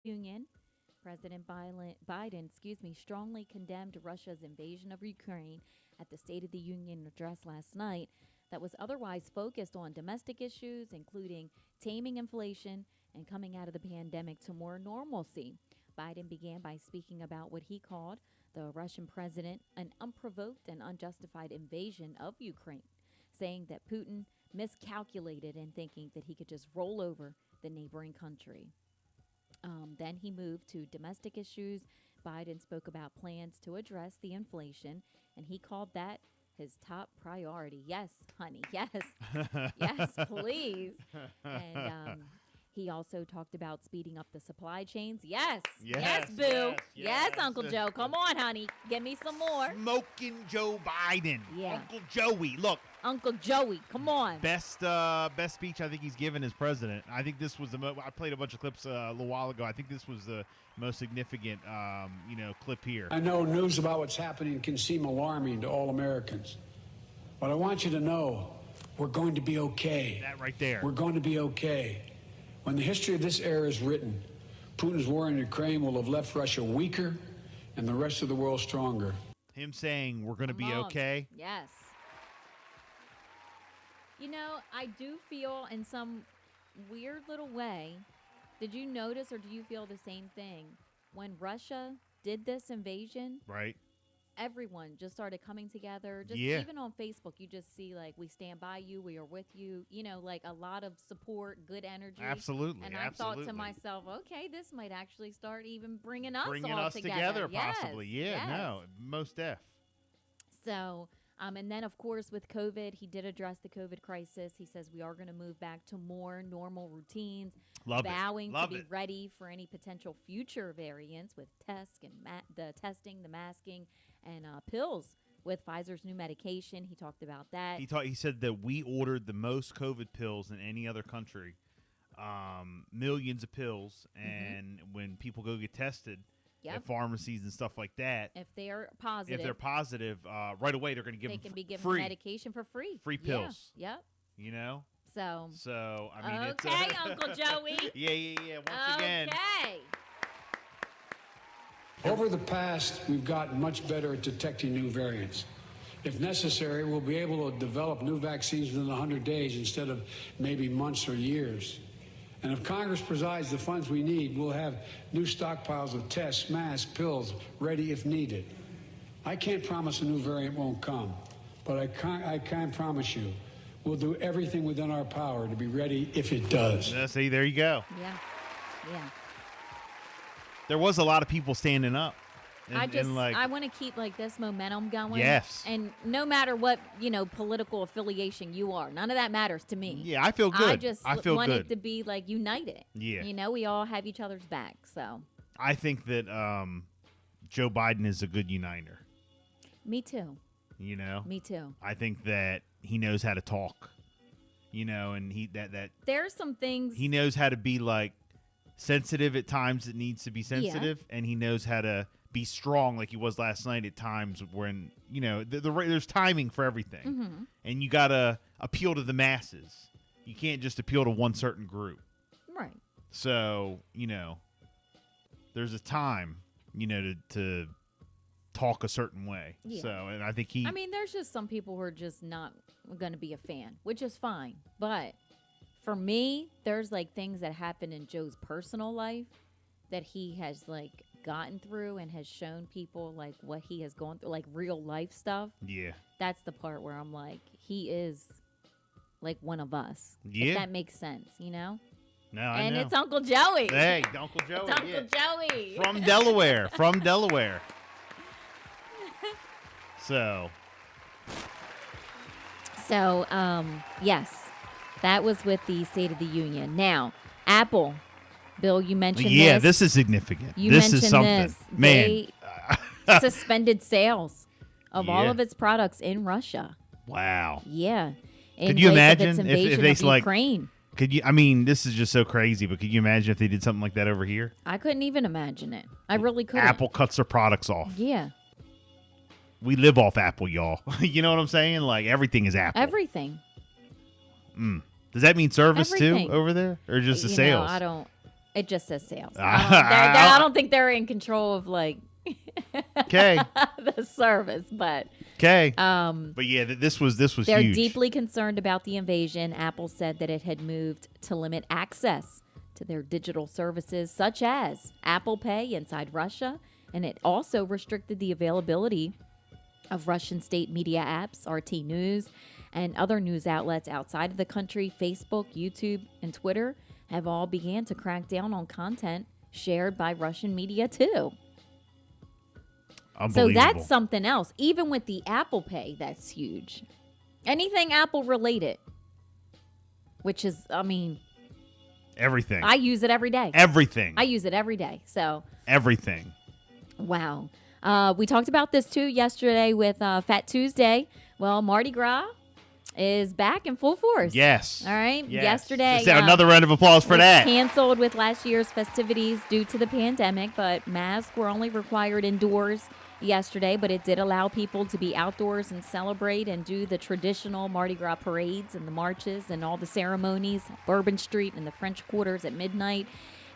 Union, President Biden, strongly condemned Russia's invasion of Ukraine at the State of the Union address last night that was otherwise focused on domestic issues, including taming inflation and coming out of the pandemic to more normalcy. Biden began by speaking about what he called the Russian president an unprovoked and unjustified invasion of Ukraine, saying that Putin miscalculated in thinking that he could just roll over the neighboring country. Then he moved to domestic issues. Biden spoke about plans to address the inflation, and he called that his top priority. Yes, honey. Yes. Yes, please. And he also talked about speeding up the supply chains. Yes. Yes, boo. Yes, Uncle Joe. Come on, honey. Give me some more. Smoking Joe Biden. Yeah. Uncle Joey. Look. Uncle Joey. Come on. Best speech I think he's given as president. I think this was I played a bunch of clips a little while ago. I think this was the most significant, clip here. I know news about what's happening can seem alarming to all Americans, but I want you to know we're going to be okay. That right there. We're going to be okay. When the history of this era is written, Putin's war in Ukraine will have left Russia weaker and the rest of the world stronger. Him saying we're going to be okay. Yes. I do feel in some weird little way, did you notice or do you feel the same thing? When Russia did this invasion, right? Everyone just started coming together. Just Yeah. even on Facebook, you just see we stand by you, we are with you, a lot of support, good energy. Absolutely. And I thought to myself, okay, this might actually start even bringing us together. Yes. Possibly. Yeah, Yes. no, most def. So, and then, of course, with COVID, he did address the COVID crisis. He says we are going to move back to more normal routines, vowing to be ready for any potential future variants with tests and the testing, the masking, and pills with Pfizer's new medication. He talked about that. He said that we ordered the most COVID pills than any other country, millions of pills, and when people go get tested, at pharmacies and stuff like that. If they're positive, right away they're going to give they them can be given free medication for free. Free pills. Yeah. Yep. So I mean, okay, it's Uncle Joey. Yeah. Once again. Okay. Over the past, we've gotten much better at detecting new variants. If necessary, we'll be able to develop new vaccines within 100 days instead of maybe months or years. And if Congress provides the funds we need, we'll have new stockpiles of tests, masks, pills ready if needed. I can't promise a new variant won't come, but I can promise you we'll do everything within our power to be ready if it does. See, there you go. Yeah. There was a lot of people standing up. I want to keep this momentum going. Yes. And no matter what, political affiliation you are, none of that matters to me. Yeah, I feel good. I just want it to be united. Yeah. We all have each other's back. So I think that Joe Biden is a good uniter. Me too. Me too. I think that he knows how to talk. And there's some things he knows how to be sensitive at times. It needs to be sensitive, and he knows how to be strong like he was last night at times when, there's timing for everything. And you got to appeal to the masses. You can't just appeal to one certain group. Right. So, there's a time, to talk a certain way. Yeah. So, and I think there's just some people who are just not going to be a fan, which is fine. But for me, there's things that happen in Joe's personal life that he has gotten through and has shown people what he has gone through, real life stuff. Yeah. That's the part where I'm he is one of us. Yeah. If that makes sense, No, I know. It's Uncle Joey. Hey, Uncle Joey. It's Uncle Joey. From Delaware. So, yes, that was with the State of the Union. Now, Apple. Bill, you mentioned this. Yeah, this is significant. This is something. This. Man. They suspended sales of all of its products in Russia. Wow. Yeah. Could you imagine if they Ukraine. This is just so crazy, but could you imagine if they did something like that over here? I couldn't even imagine it. I really couldn't. Apple cuts their products off. Yeah. We live off Apple, y'all. You know what I'm saying? Everything is Apple. Everything. Does that mean service too over there, or just the sales? It just says sales. I don't think they're in control of like Okay. the service, but Okay. But yeah, this was they're huge. deeply concerned about the invasion. Apple said that it had moved to limit access to their digital services, such as Apple Pay inside Russia, and it also restricted the availability of Russian state media apps, RT News, and other news outlets outside of the country. Facebook, YouTube, and Twitter have all began to crack down on content shared by Russian media too. So that's something else. Even with the Apple Pay, that's huge. Anything Apple related, which is, I mean, everything. I use it every day. Everything. I use it every day. So everything. Wow. We talked about this too yesterday with Fat Tuesday. Well, Mardi Gras is back in full force. Yes. All right. Yes. Yesterday. Another round of applause for that. Canceled with last year's festivities due to the pandemic, but masks were only required indoors yesterday, but it did allow people to be outdoors and celebrate and do the traditional Mardi Gras parades and the marches and all the ceremonies, Bourbon Street and the French Quarters at midnight.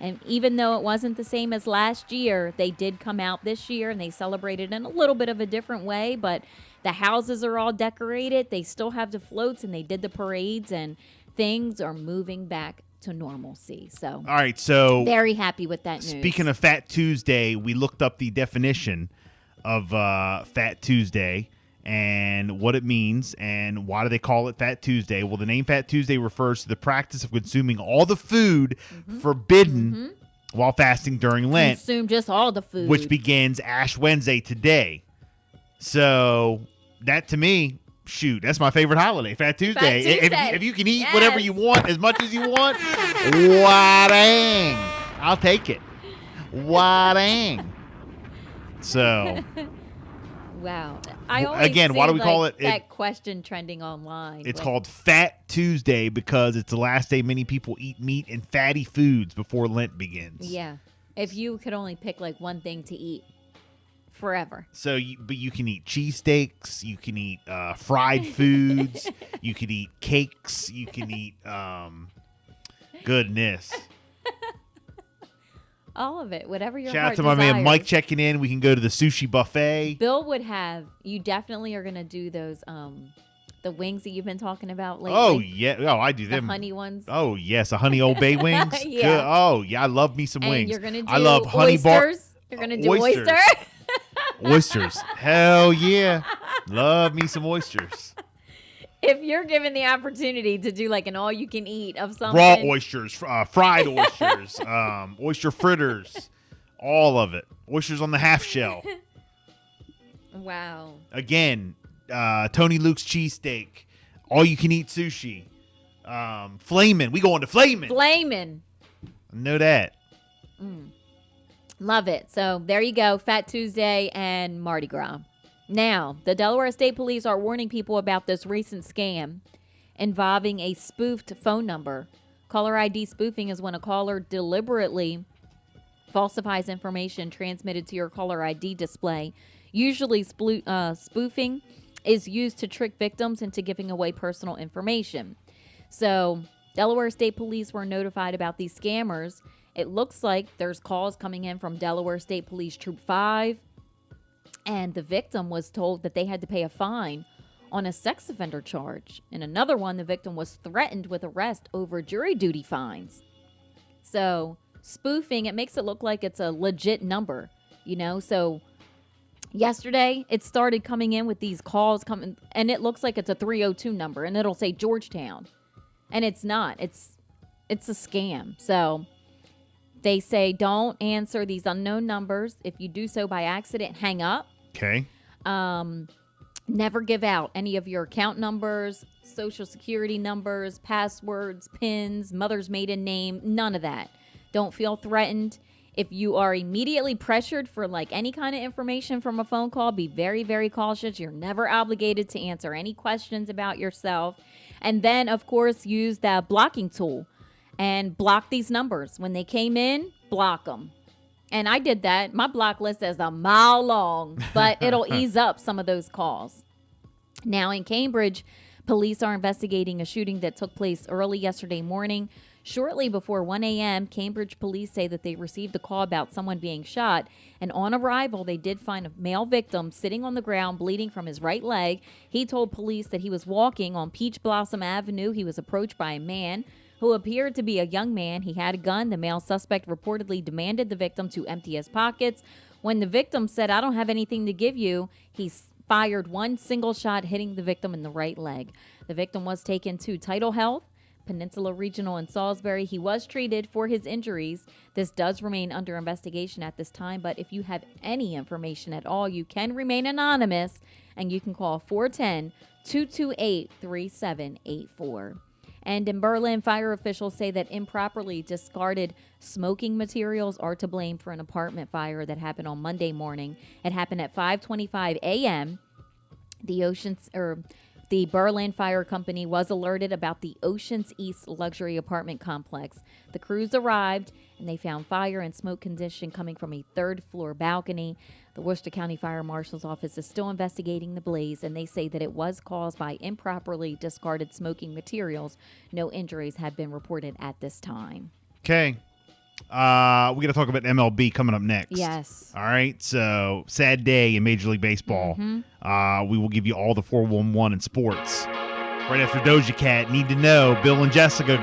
And even though it wasn't the same as last year, they did come out this year and they celebrated in a little bit of a different way, but the houses are all decorated. They still have the floats and they did the parades, and things are moving back to normalcy. So, all right, so very happy with that news. Speaking of Fat Tuesday, we looked up the definition of Fat Tuesday and what it means and why do they call it Fat Tuesday. Well, the name Fat Tuesday refers to the practice of consuming all the food forbidden while fasting during Lent. Consume just all the food. Which begins Ash Wednesday today. So that to me, shoot, that's my favorite holiday, Fat Tuesday. If you can eat whatever you want, as much as you want, why dang, I'll take it. Why dang. So, wow. Again, why do we call it? That question trending online. It's called Fat Tuesday because it's the last day many people eat meat and fatty foods before Lent begins. Yeah. If you could only pick like one thing to eat forever. So, but you can eat cheesesteaks, you can eat fried foods, you can eat cakes, you can eat goodness. All of it, whatever your Shout heart out to my desires. man Mike checking in. We can go to the sushi buffet. Bill would have, you definitely are going to do those, the wings that you've been talking about lately. Oh, yeah. Oh, I do them. The honey ones. Oh, yes. The honey Old Bay wings. Yeah. Good. Oh, yeah. I love me some And wings. you're going to do I love honey oysters. You're going to do oysters. oyster. Oysters. Hell yeah. Love me some oysters. If you're given the opportunity to do like an all-you-can-eat of something. Raw oysters, fried oysters, oyster fritters, all of it. Oysters on the half shell. Wow. Again, Tony Luke's cheesesteak, all-you-can-eat sushi, flamin'. We going to flamin'. Flamin'. I know that. Love it. So there you go. Fat Tuesday and Mardi Gras. Now, the Delaware State Police are warning people about this recent scam involving a spoofed phone number. Caller ID spoofing is when a caller deliberately falsifies information transmitted to your caller ID display. Usually, spoofing is used to trick victims into giving away personal information. So, Delaware State Police were notified about these scammers. It looks like there's calls coming in from Delaware State Police Troop 5. And the victim was told that they had to pay a fine on a sex offender charge. In another one, the victim was threatened with arrest over jury duty fines. So spoofing, it makes it look like it's a legit number, you know? So yesterday, it started coming in with these calls coming, and it looks like it's a 302 number, and it'll say Georgetown. And it's not. It's a scam. So they say don't answer these unknown numbers. If you do so by accident, hang up. Okay. Never give out any of your account numbers, social security numbers, passwords, PINs, mother's maiden name, none of that. Don't feel threatened. If you are immediately pressured for like any kind of information from a phone call, be very, very cautious. You're never obligated to answer any questions about yourself. And then, of course, use that blocking tool and block these numbers. When they came in, block them. And I did that. My block list is a mile long, but it'll ease up some of those calls. Now in Cambridge, police are investigating a shooting that took place early yesterday morning. Shortly before 1 a.m., Cambridge police say that they received a call about someone being shot, and on arrival, they did find a male victim sitting on the ground bleeding from his right leg. He told police that he was walking on Peach Blossom Avenue. He was approached by a man who appeared to be a young man. He had a gun. The male suspect reportedly demanded the victim to empty his pockets. When the victim said, "I don't have anything to give you," he fired one single shot, hitting the victim in the right leg. The victim was taken to Tidal Health, Peninsula Regional in Salisbury. He was treated for his injuries. This does remain under investigation at this time, but if you have any information at all, you can remain anonymous, and you can call 410-228-3784. And in Berlin, fire officials say that improperly discarded smoking materials are to blame for an apartment fire that happened on Monday morning. It happened at 5:25 a.m. The Berlin Fire Company was alerted about the Oceans East luxury apartment complex. The crews arrived, and they found fire and smoke condition coming from a third-floor balcony. The Worcester County Fire Marshal's Office is still investigating the blaze, and they say that it was caused by improperly discarded smoking materials. No injuries have been reported at this time. Okay. We got to talk about MLB coming up next. Yes. All right. So, sad day in Major League Baseball. We will give you all the 411 in sports. Right after Doja Cat, Need to Know, Bill and Jessica.